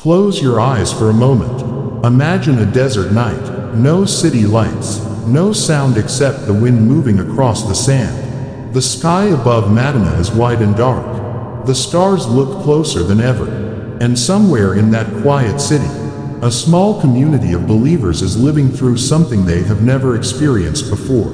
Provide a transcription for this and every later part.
Close your eyes for a moment. Imagine a desert night, no city lights, no sound except the wind moving across the sand. The sky above Medina is wide and dark. The stars look closer than ever. And somewhere in that quiet city, a small community of believers is living through something they have never experienced before.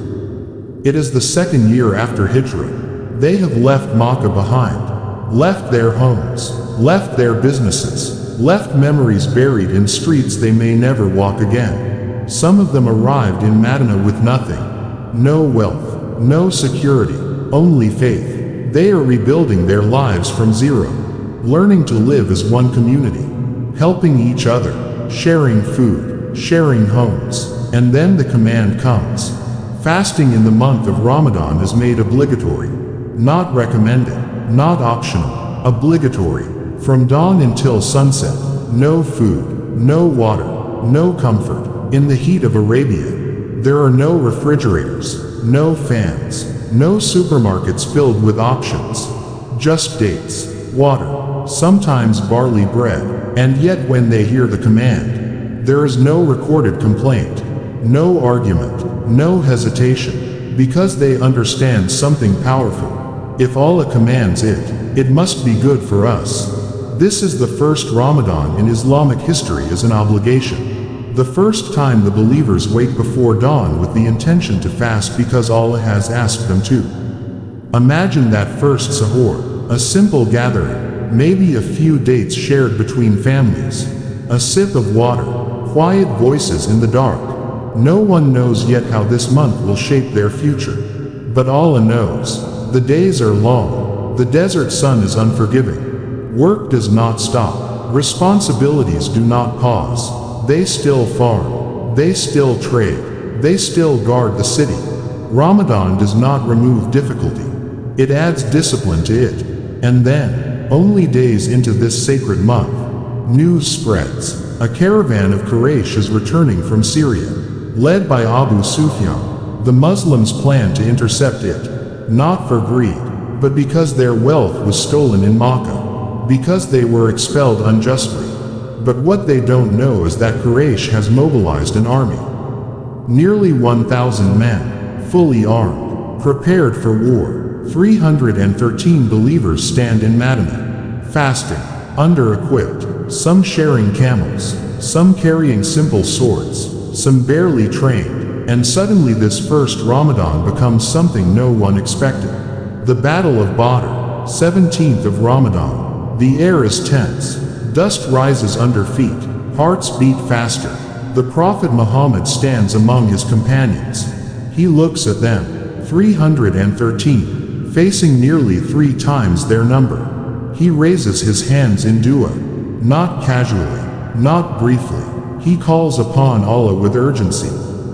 It is the second year after Hijrah. They have left Makkah behind, left their homes, left their businesses, left memories buried in streets they may never walk again. Some of them arrived in Medina with nothing. No wealth, no security, only faith. They are rebuilding their lives from zero, learning to live as one community, helping each other, sharing food, sharing homes. And then the command comes. Fasting in the month of Ramadan is made obligatory. Not recommended, not optional, obligatory. From dawn until sunset, no food, no water, no comfort. In the heat of Arabia, there are no refrigerators, no fans, no supermarkets filled with options. Just dates, water, sometimes barley bread. And yet when they hear the command, there is no recorded complaint, no argument, no hesitation, because they understand something powerful. If Allah commands it, it must be good for us. This is the first Ramadan in Islamic history as an obligation. The first time the believers wake before dawn with the intention to fast because Allah has asked them to. Imagine that first sahur, a simple gathering, maybe a few dates shared between families, a sip of water, quiet voices in the dark. No one knows yet how this month will shape their future. But Allah knows. The days are long. The desert sun is unforgiving. Work does not stop. Responsibilities do not pause. They still farm. They still trade. They still guard the city. Ramadan does not remove difficulty. It adds discipline to it. And then, only days into this sacred month, news spreads. A caravan of Quraysh is returning from Syria, led by Abu Sufyan. The Muslims plan to intercept it, not for greed, but because their wealth was stolen in Makkah, because they were expelled unjustly. But what they don't know is that Quraysh has mobilized an army. Nearly 1,000 men, fully armed, prepared for war. 313 believers stand in Medina, fasting, under-equipped, some sharing camels, some carrying simple swords, some barely trained. And suddenly this first Ramadan becomes something no one expected. The Battle of Badr, 17th of Ramadan. The air is tense. Dust rises under feet. Hearts beat faster. The Prophet Muhammad stands among his companions. He looks at them, 313, facing nearly 3 times their number. He raises his hands in dua, not casually, not briefly. He calls upon Allah with urgency.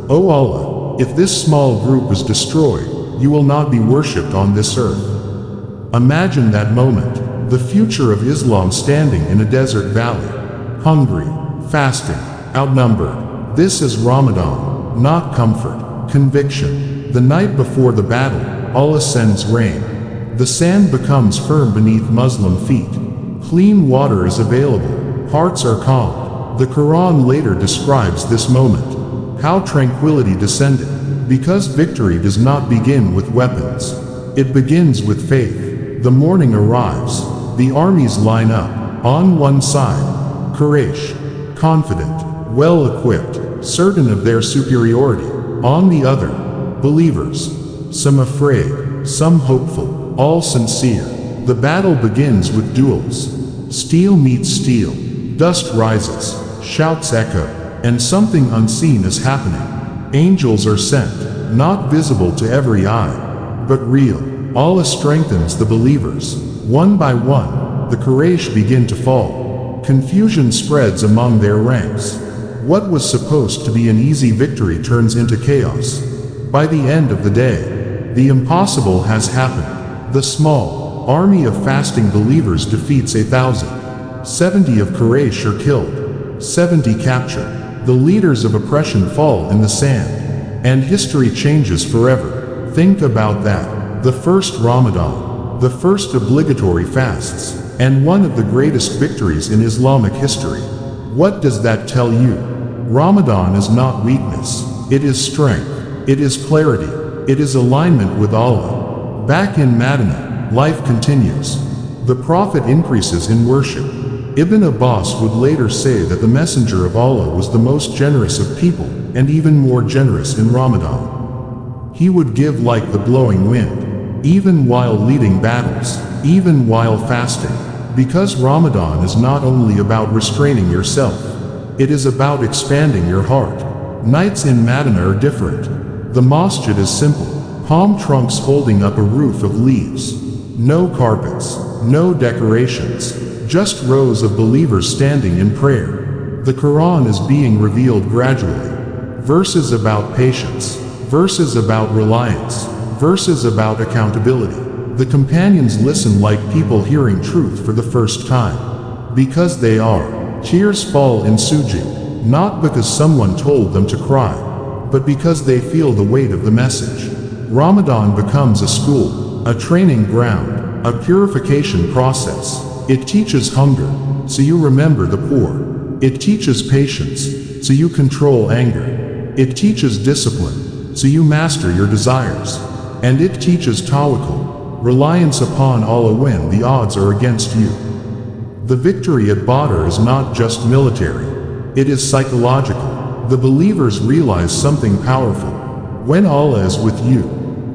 O Allah, if this small group is destroyed, you will not be worshipped on this earth. Imagine that moment, the future of Islam standing in a desert valley, hungry, fasting, outnumbered. This is Ramadan, not comfort, conviction. The night before the battle, Allah sends rain. The sand becomes firm beneath Muslim feet. Clean water is available. Hearts are calmed. The Quran later describes this moment. How tranquility descended. Because victory does not begin with weapons. It begins with faith. The morning arrives. The armies line up. On one side, Quraysh, confident, well-equipped, certain of their superiority. On the other, believers, some afraid, some hopeful, all sincere. The battle begins with duels. Steel meets steel. Dust rises. Shouts echo. And something unseen is happening. Angels are sent, not visible to every eye, but real. Allah strengthens the believers. One by one, the Quraysh begin to fall. Confusion spreads among their ranks. What was supposed to be an easy victory turns into chaos. By the end of the day, the impossible has happened. The small army of fasting believers defeats 1,000. 70 of Quraysh are killed. 70 captured. The leaders of oppression fall in the sand. And history changes forever. Think about that. The first Ramadan. The first obligatory fasts. and one of the greatest victories in Islamic history. What does that tell you? Ramadan is not weakness, it is strength, it is clarity, it is alignment with Allah. Back in Medina, life continues. The Prophet increases in worship. Ibn Abbas would later say that the Messenger of Allah was the most generous of people, and even more generous in Ramadan. He would give like the blowing wind, even while leading battles, even while fasting. Because Ramadan is not only about restraining yourself, it is about expanding your heart. Nights in Medina are different. The masjid is simple, palm trunks holding up a roof of leaves. No carpets, no decorations, just rows of believers standing in prayer. The Quran is being revealed gradually. Verses about patience, verses about reliance, verses about accountability. The companions listen like people hearing truth for the first time. Because they are. Tears fall in sujud, not because someone told them to cry, but because they feel the weight of the message. Ramadan becomes a school, a training ground, a purification process. It teaches hunger, so you remember the poor. It teaches patience, so you control anger. It teaches discipline, so you master your desires. And it teaches tawakkul, reliance upon Allah when the odds are against you. The victory at Badr is not just military, it is psychological. The believers realize something powerful. When Allah is with you,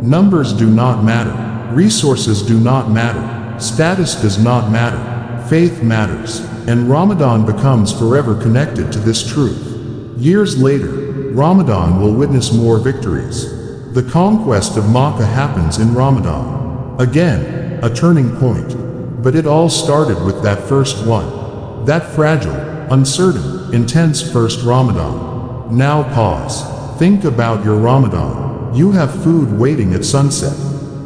numbers do not matter, resources do not matter, status does not matter, faith matters, and Ramadan becomes forever connected to this truth. Years later, Ramadan will witness more victories. The conquest of Makkah happens in Ramadan. Again, a turning point. But it all started with that first one. That fragile, uncertain, intense first Ramadan. Now pause. Think about your Ramadan. You have food waiting at sunset,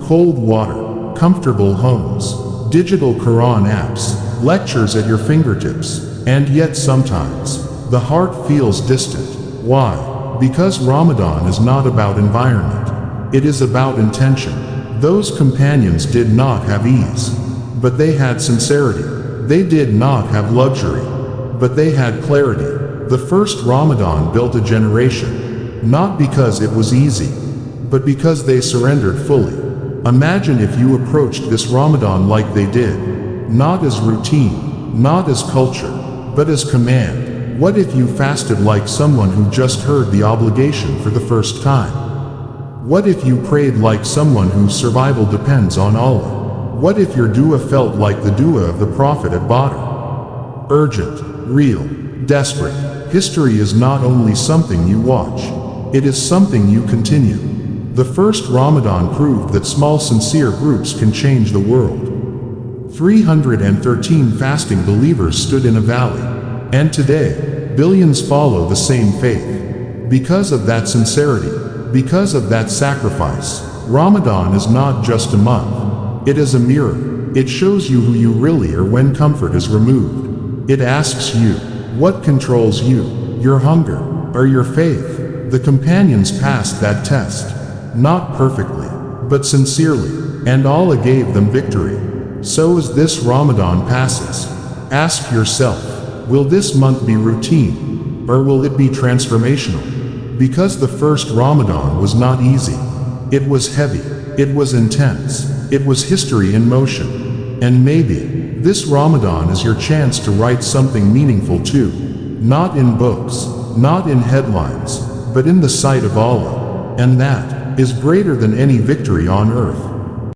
cold water, comfortable homes, digital Quran apps, lectures at your fingertips, and yet sometimes, the heart feels distant. Why? Because Ramadan is not about environment. It is about intention. Those companions did not have ease, but they had sincerity. They did not have luxury, but they had clarity. The first Ramadan built a generation, not because it was easy, but because they surrendered fully. Imagine if you approached this Ramadan like they did, not as routine, not as culture, but as command. What if you fasted like someone who just heard the obligation for the first time? What if you prayed like someone whose survival depends on Allah? What if your dua felt like the dua of the Prophet at Badr? Urgent, real, desperate. History is not only something you watch, it is something you continue. The first Ramadan proved that small sincere groups can change the world. 313 fasting believers stood in a valley, and today, billions follow the same faith. Because of that sincerity, because of that sacrifice, Ramadan is not just a month. It is a mirror. It shows you who you really are when comfort is removed. It asks you, what controls you, your hunger, or your faith? The companions passed that test, not perfectly, but sincerely, and Allah gave them victory. So as this Ramadan passes, ask yourself, will this month be routine, or will it be transformational? Because the first Ramadan was not easy. It was heavy, it was intense. It was history in motion. And maybe, this Ramadan is your chance to write something meaningful too. Not in books, not in headlines, but in the sight of Allah. And that is greater than any victory on earth.